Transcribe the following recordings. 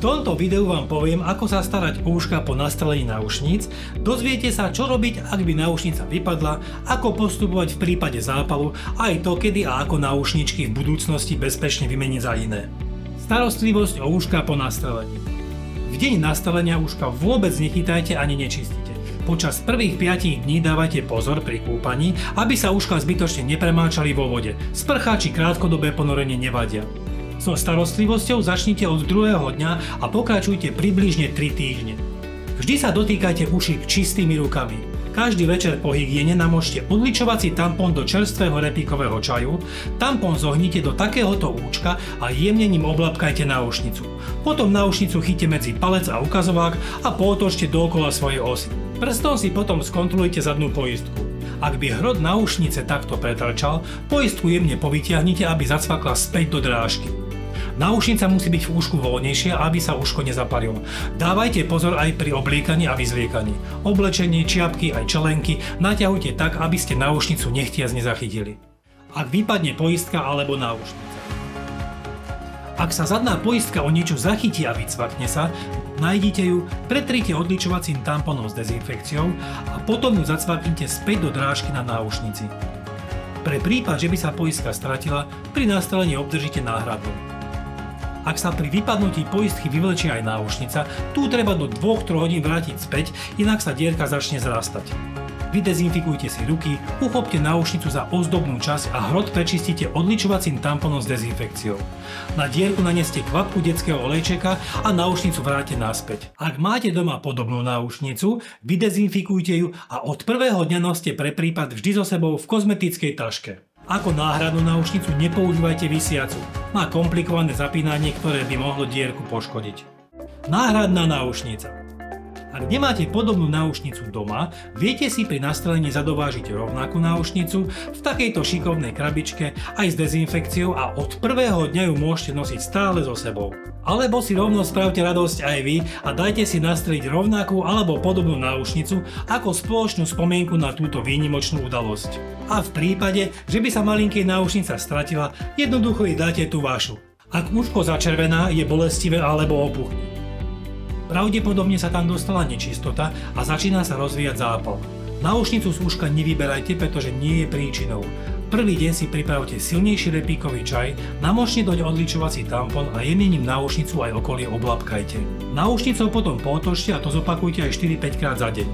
tomto videu vám poviem, ako sa starať o uška po nastrelení náušníc, dozviete sa, čo robiť, ak by náušnica vypadla, ako postupovať v prípade zápalu, aj to, kedy a ako náušničky v budúcnosti bezpečne vymeniť za iné. Starostlivosť o uška po nastrelení. V deň nastrelenia uška vôbec nechytajte ani nečistite. Počas prvých 5 dní dávajte pozor pri kúpaní, aby sa uška zbytočne nepremáčali vo vode. Sprcha či krátkodobé ponorenie nevadia. So starostlivosťou začnite od druhého dňa a pokračujte približne 3 týždne. Vždy sa dotýkajte uší čistými rukami. Každý večer po hygiene namočte odličovací tampón do čerstvého repíkového čaju, tampón zohnite do takéhoto účka a jemne ním oblapkajte náušnicu. Potom náušnicu chyťte medzi palec a ukazovák a pootočte dookola svojej osy. Prstom si potom skontrolujte zadnú poistku. Ak by hrot náušnice takto pretrčal, poistku jemne povytiahnite, aby zacvakla späť do drážky. Náušnica musí byť v ušku voľnejšia, aby sa uško nezaparilo. Dávajte pozor aj pri obliekaní a vyzliekaní. Oblečenie, čiapky aj čelenky naťahujte tak, aby ste náušnicu nechtiac nezachytili. Ak vypadne poistka alebo náušnica. Ak sa zadná poistka o niečo zachytí a vycvakne sa, nájdite ju, pretrite odličovacím tampónom s dezinfekciou a potom ju zacvaknite späť do drážky na náušnici. Pre prípad, že by sa poistka stratila, pri nastrelení obdržíte náhradnú. Ak sa pri vypadnutí poistky vyvlečie aj náušnica, tu treba do 2-3 hodín vrátiť späť, inak sa dierka začne zrastať. Vydezinfikujte si ruky, uchopte náušnicu za ozdobnú časť a hrot prečistite odličovacím tampónom s dezinfekciou. Na dierku naneste kvapku detského olejčeka a náušnicu vráťte naspäť. Ak máte doma podobnú náušnicu, vydezinfikujte ju a od prvého dňa noste pre prípad vždy so sebou v kozmetickej taške. Ako náhradnú náušnicu nepoužívajte visiacu. Má komplikované zapínanie, ktoré by mohlo dierku poškodiť. Náhradná náušnica. Ak nemáte podobnú náušnicu doma, viete si pri nastrelení zadovážiť rovnakú náušnicu v takejto šikovnej krabičke aj s dezinfekciou a od prvého dňa ju môžete nosiť stále so sebou. Alebo si rovno spravte radosť aj vy a dajte si nastreliť rovnakú alebo podobnú náušnicu ako spoločnú spomienku na túto výnimočnú udalosť. A v prípade, že by sa malinkej náušnica stratila, jednoducho jej dáte tú vašu. Ak uško začervená, je bolestivé alebo opuchne. Pravdepodobne sa tam dostala nečistota a začína sa rozvíjať zápal. Náušnicu z uška nevyberajte, pretože nie je príčinou. Prvý deň si pripravte silnejší repíkový čaj, namočte doň odličovací tampón a jemne ním náušnicu aj okolie oblapkajte. Náušnicou potom pootočte a to zopakujte aj 4-5 krát za deň.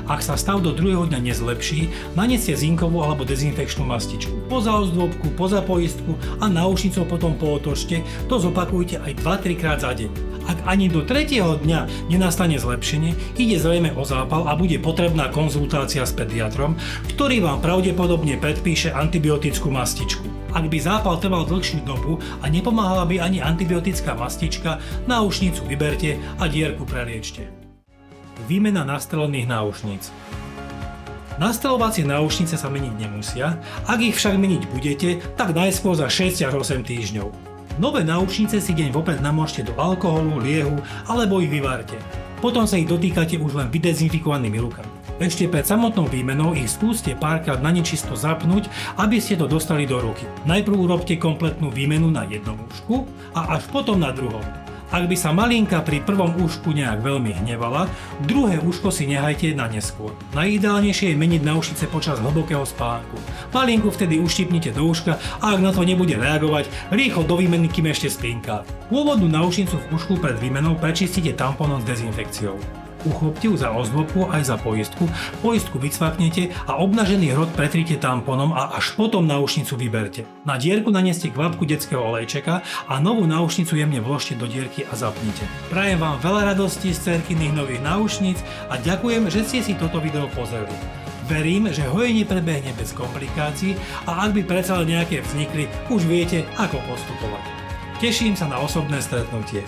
Ak sa stav do druhého dňa nezlepší, naneste zinkovú alebo dezinfekčnú mastičku. Poza ozdôbku, poza poistku a náušnicou potom pootočte, to zopakujte aj 2-3 krát za deň. Ak ani do 3. dňa nenastane zlepšenie, ide zrejme o zápal a bude potrebná konzultácia s pediatrom, ktorý vám pravdepodobne predpíše antibiotickú mastičku. Ak by zápal trval dlhšiu dobu a nepomáhala by ani antibiotická mastička, náušnicu vyberte a dierku preliečte. Výmena nastrelených náušníc. Nastreľovacie náušnice sa meniť nemusia, ak ich však meniť budete, tak najskôr za 6 až 8 týždňov. Nové náušnice si deň vopred namočte do alkoholu, liehu alebo ich vyvárte. Potom sa ich dotýkate už len vydezinfikovanými rukami. Ešte pred samotnou výmenou ich skúste párkrát na nečisto zapnúť, aby ste to dostali do ruky. Najprv urobte kompletnú výmenu na jednom ušku a až potom na druhom. Ak by sa malinka pri prvom ušku nejak veľmi hnevala, druhé uško si nehajte na neskôr. Najideálnejšie je meniť náušnice počas hlbokého spánku. Malinku vtedy uštipnite do uška a ak na to nebude reagovať, rýchlo do výmeny, kým ešte spinká. Pôvodnú náušnicu v ušku pred výmenou prečistite tampónom s dezinfekciou. Uchopte ju za ozdôbku aj za poistku, poistku vycvaknete a obnažený hrot pretrite tampónom a až potom náušnicu vyberte. Na dierku naneste kvapku detského olejčeka a novú náušnicu jemne vložte do dierky a zapnite. Prajem vám veľa radostí z cerkyných nových náušníc a ďakujem, že ste si toto video pozreli. Verím, že hojenie prebehne bez komplikácií a ak by predsa nejaké vznikli, už viete, ako postupovať. Teším sa na osobné stretnutie.